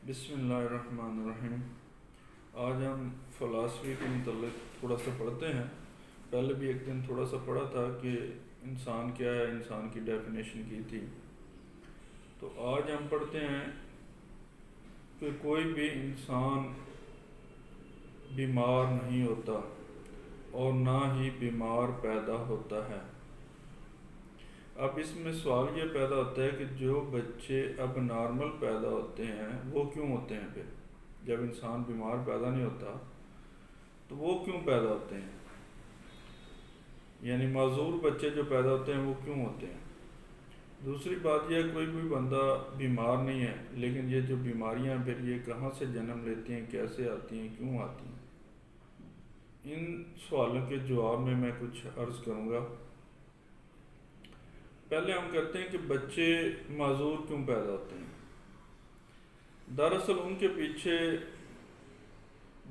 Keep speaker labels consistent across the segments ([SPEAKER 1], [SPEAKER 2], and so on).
[SPEAKER 1] بسم اللہ الرحمن الرحیم۔ آج ہم فلاسفی کے متعلق تھوڑا سا پڑھتے ہیں۔ پہلے بھی ایک دن تھوڑا سا پڑھا تھا کہ انسان کیا ہے، انسان کی ڈیفینیشن کی تھی۔ تو آج ہم پڑھتے ہیں کہ کوئی بھی انسان بیمار نہیں ہوتا اور نہ ہی بیمار پیدا ہوتا ہے۔ اب اس میں سوال یہ پیدا ہوتا ہے کہ جو بچے اب نارمل پیدا ہوتے ہیں وہ کیوں ہوتے ہیں؟ پھر جب انسان بیمار پیدا نہیں ہوتا تو وہ کیوں پیدا ہوتے ہیں؟ یعنی معذور بچے جو پیدا ہوتے ہیں وہ کیوں ہوتے ہیں؟ دوسری بات یہ ہے کوئی بھی بندہ بیمار نہیں ہے، لیکن یہ جو بیماریاں پھر یہ کہاں سے جنم لیتی ہیں، کیسے آتی ہیں، کیوں آتی ہیں؟ ان سوالوں کے جواب میں کچھ عرض کروں گا۔ پہلے ہم کہتے ہیں کہ بچے معذور کیوں پیدا ہوتے ہیں۔ دراصل ان کے پیچھے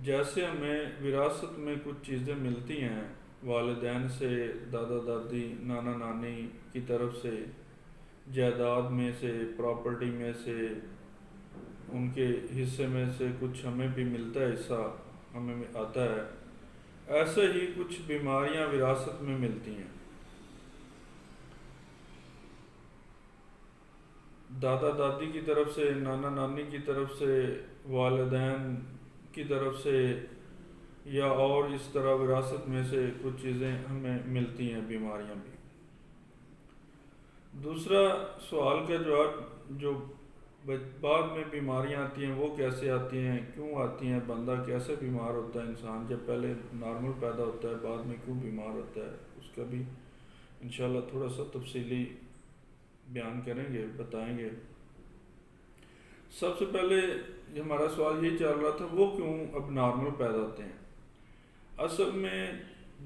[SPEAKER 1] جیسے ہمیں وراثت میں کچھ چیزیں ملتی ہیں، والدین سے، دادا دادی، نانا نانی کی طرف سے، جائیداد میں سے، پراپرٹی میں سے، ان کے حصے میں سے کچھ ہمیں بھی ملتا ہے، حصہ ہمیں آتا ہے، ایسے ہی کچھ بیماریاں وراثت میں ملتی ہیں۔ دادا دادی کی طرف سے، نانا نانی کی طرف سے، والدین کی طرف سے، یا اور اس طرح وراثت میں سے کچھ چیزیں ہمیں ملتی ہیں، بیماریاں بھی۔ دوسرا سوال کا جواب، جو بعد میں بیماریاں آتی ہیں وہ کیسے آتی ہیں، کیوں آتی ہیں، بندہ کیسے بیمار ہوتا ہے، انسان جب پہلے نارمل پیدا ہوتا ہے بعد میں کیوں بیمار ہوتا ہے، اس کا بھی انشاءاللہ تھوڑا سا تفصیلی بیان کریں گے، بتائیں گے۔ سب سے پہلے ہمارا سوال یہ چل رہا تھا وہ کیوں اب نارمل پیدا ہوتے ہیں۔ اصل میں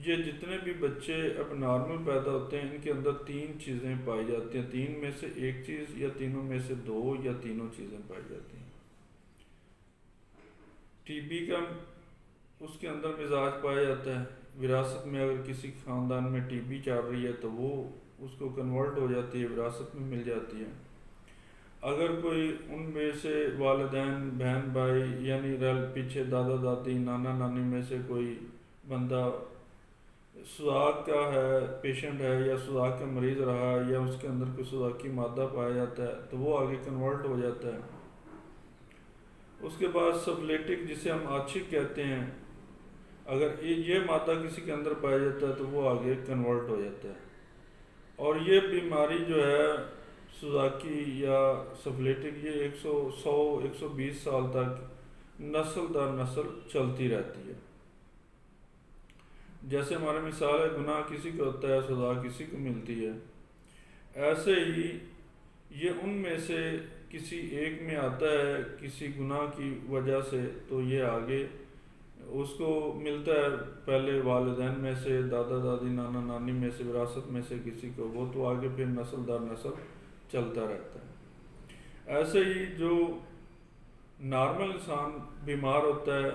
[SPEAKER 1] یہ جتنے بھی بچے اب نارمل پیدا ہوتے ہیں ان کے اندر تین چیزیں پائی جاتی ہیں، تین میں سے ایک چیز یا تینوں میں سے دو یا تینوں چیزیں پائی جاتی ہیں۔ ٹی بی کا اس کے اندر مزاج پایا جاتا ہے، وراثت میں اگر کسی خاندان میں ٹی بی چل رہی ہے تو وہ اس کو کنورٹ ہو جاتی ہے، وراثت میں مل جاتی ہے۔ اگر کوئی ان میں سے والدین، بہن بھائی، یعنی پیچھے دادا دادی، نانا نانی میں سے کوئی بندہ سوزاک کا ہے، پیشنٹ ہے، یا سوزاک کا مریض رہا ہے، یا اس کے اندر کوئی سوزاکی مادہ پایا جاتا ہے تو وہ آگے کنورٹ ہو جاتا ہے۔ اس کے بعد سفلیٹک، جسے ہم آچھک کہتے ہیں، اگر یہ مادہ کسی کے اندر پایا جاتا ہے تو وہ آگے کنورٹ ہو جاتا ہے۔ اور یہ بیماری جو ہے سوزاکی یا سفلیٹک، یہ 120 سال تک نسل در نسل چلتی رہتی ہے۔ جیسے ہمارے مثال ہے گناہ کسی کو ہوتا ہے، سزا کسی کو ملتی ہے، ایسے ہی یہ ان میں سے کسی ایک میں آتا ہے کسی گناہ کی وجہ سے، تو یہ آگے اس کو ملتا ہے، پہلے والدین میں سے، دادا دادی، نانا نانی میں سے، وراثت میں سے کسی کو، وہ تو آگے پھر نسل در نسل چلتا رہتا ہے۔ ایسے ہی جو نارمل انسان بیمار ہوتا ہے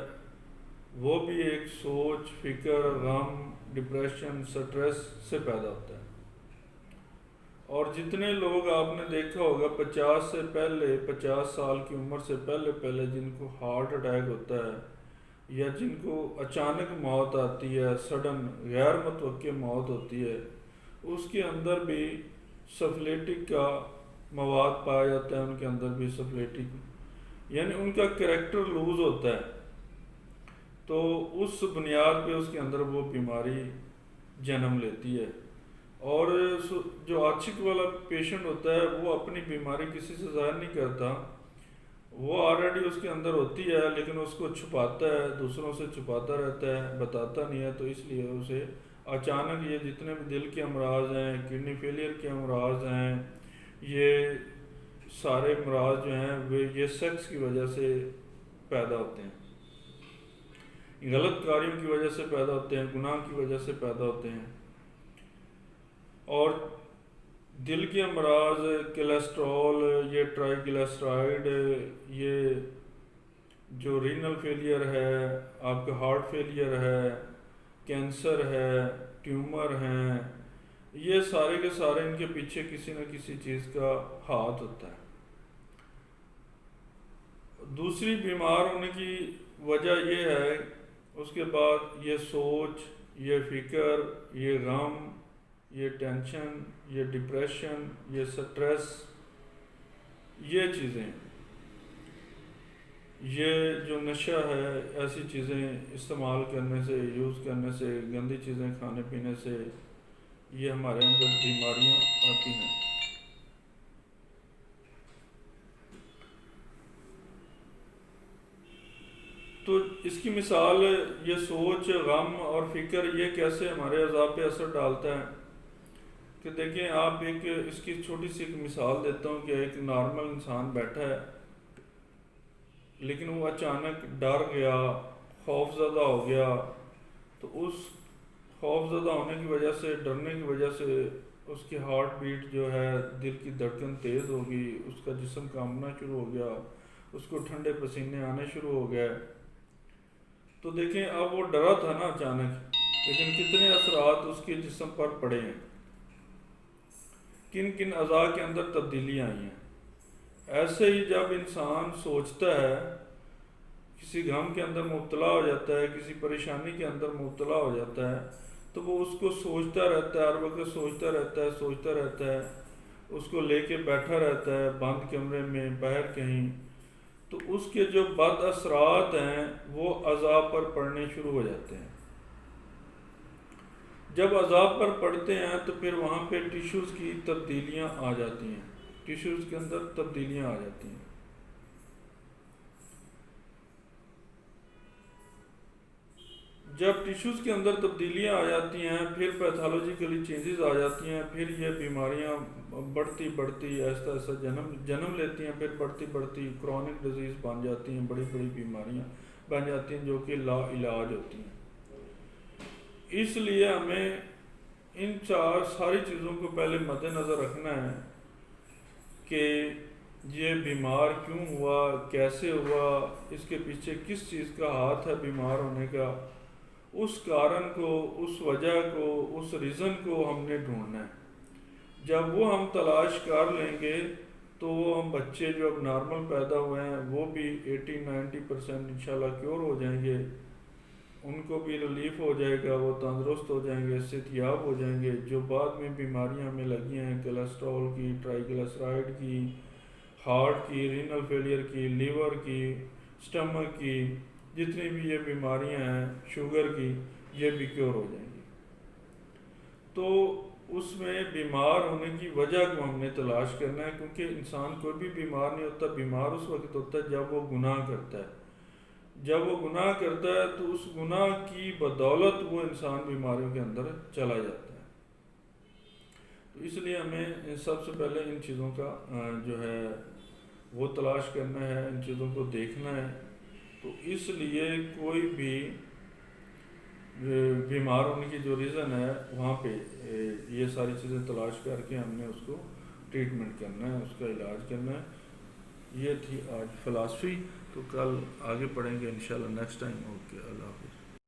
[SPEAKER 1] وہ بھی ایک سوچ، فکر، غم، ڈپریشن، سٹریس سے پیدا ہوتا ہے۔ اور جتنے لوگ آپ نے دیکھا ہوگا 50 سال کی عمر سے پہلے جن کو ہارٹ اٹیک ہوتا ہے یا جن کو اچانک موت آتی ہے، سڈن غیر متوقع موت ہوتی ہے، اس کے اندر بھی سفلیٹک کا مواد پایا جاتا ہے، ان کے اندر بھی سفلیٹک، یعنی ان کا کریکٹر لوز ہوتا ہے، تو اس بنیاد پہ اس کے اندر وہ بیماری جنم لیتی ہے۔ اور جو آچھک والا پیشنٹ ہوتا ہے وہ اپنی بیماری کسی سے ظاہر نہیں کرتا، وہ آلریڈی اس کے اندر ہوتی ہے لیکن اس کو چھپاتا ہے، دوسروں سے چھپاتا رہتا ہے، بتاتا نہیں ہے، تو اس لیے اسے اچانک یہ جتنے بھی دل کے امراض ہیں، کڈنی فیلئر کے امراض ہیں، یہ سارے امراض جو ہیں یہ سیکس کی وجہ سے پیدا ہوتے ہیں، غلط کاریوں کی وجہ سے پیدا ہوتے ہیں، گناہ کی وجہ سے پیدا ہوتے ہیں۔ اور دل کے امراض، کولیسٹرول، یہ ٹرائی گلیسرائڈ، یہ جو رینل فیلئر ہے، آپ کا ہارٹ فیلئر ہے، کینسر ہے، ٹیومر ہیں، یہ سارے کے سارے ان کے پیچھے کسی نہ کسی چیز کا ہاتھ ہوتا ہے۔ دوسری بیمار ہونے کی وجہ یہ ہے، اس کے بعد یہ سوچ، یہ فکر، یہ غم، یہ ٹینشن، یہ ڈپریشن، یہ سٹریس، یہ چیزیں، یہ جو نشہ ہے، ایسی چیزیں استعمال کرنے سے، یوز کرنے سے، گندی چیزیں کھانے پینے سے، یہ ہمارے اندر بیماریاں آتی ہیں۔ تو اس کی مثال یہ سوچ، غم اور فکر یہ کیسے ہمارے اعضاء پہ اثر ڈالتا ہے کہ دیکھیں آپ اس کی چھوٹی سی ایک مثال دیتا ہوں کہ ایک نارمل انسان بیٹھا ہے، لیکن وہ اچانک ڈر گیا، خوف زدہ ہو گیا، تو اس خوف زدہ ہونے کی وجہ سے، ڈرنے کی وجہ سے اس کی ہارٹ بیٹ جو ہے، دل کی دھڑکن تیز ہوگی، اس کا جسم کانپنا شروع ہو گیا، اس کو ٹھنڈے پسینے آنے شروع ہو گئے۔ تو دیکھیں اب وہ ڈرا تھا نا اچانک، لیکن کتنے اثرات اس کے جسم پر پڑے ہیں، کن کن اعضاء کے اندر تبدیلیاں آئی ہیں۔ ایسے ہی جب انسان سوچتا ہے، کسی غم کے اندر مبتلا ہو جاتا ہے، کسی پریشانی کے اندر مبتلا ہو جاتا ہے، تو وہ اس کو سوچتا رہتا ہے، ہر وقت سوچتا رہتا ہے، اس کو لے کے بیٹھا رہتا ہے بند کمرے میں، باہر کہیں، تو اس کے جو بد اثرات ہیں وہ اعضاء پر پڑنے شروع ہو جاتے ہیں۔ جب اعضاء پر پڑتے ہیں تو پھر وہاں پہ ٹیشوز کی تبدیلیاں آ جاتی ہیں، ٹیشوز کے اندر تبدیلیاں آ جاتی ہیں۔ جب ٹیشوز کے اندر تبدیلیاں آ جاتی ہیں، پھر پیتھولوجیکلی چینجز آ جاتی ہیں، پھر یہ بیماریاں بڑھتی آہستہ آہستہ جنم لیتی ہیں، پھر بڑھتی کرونک ڈیزیز بن جاتی ہیں، بڑی بیماریاں بن جاتی ہیں جو کہ لا علاج ہوتی ہیں۔ اس لیے ہمیں ان ساری چیزوں کو پہلے مد نظر رکھنا ہے کہ یہ بیمار کیوں ہوا، کیسے ہوا، اس کے پیچھے کس چیز کا ہاتھ ہے بیمار ہونے کا، اس کارن کو، اس وجہ کو، اس ریزن کو ہم نے ڈھونڈنا ہے۔ جب وہ ہم تلاش کر لیں گے تو وہ ہم بچے جو اب نارمل پیدا ہوئے ہیں وہ بھی 80-90% انشاءاللہ کیور ہو جائیں گے، ان کو بھی ریلیف ہو جائے گا، وہ تندرست ہو جائیں گے، صحتیاب ہو جائیں گے۔ جو بعد میں بیماریاں ہمیں لگی ہیں، کولیسٹرول کی، ٹرائیگلسرائڈ کی، ہارٹ کی، رینل فیلئر کی، لیور کی، سٹمک کی، جتنی بھی یہ بیماریاں ہیں، شوگر کی، یہ بھی کیور ہو جائیں گی۔ تو اس میں بیمار ہونے کی وجہ کو ہم نے تلاش کرنا ہے، کیونکہ انسان کوئی بھی بیمار نہیں ہوتا، بیمار اس وقت ہوتا ہے جب وہ گناہ کرتا ہے۔ جب وہ گناہ کرتا ہے تو اس گناہ کی بدولت وہ انسان بیماریوں کے اندر چلا جاتا ہے۔ تو اس لیے ہمیں سب سے پہلے ان چیزوں کا جو ہے وہ تلاش کرنا ہے، ان چیزوں کو دیکھنا ہے۔ تو اس لیے کوئی بھی بیمار ہونے کی جو ریزن ہے وہاں پہ یہ ساری چیزیں تلاش کر کے ہم نے اس کو ٹریٹمنٹ کرنا ہے، اس کا علاج کرنا ہے۔ یہ تھی آج فلاسفی، تو کل آگے پڑھیں گے انشاءاللہ نیکسٹ ٹائم۔ اوکے، اللہ حافظ۔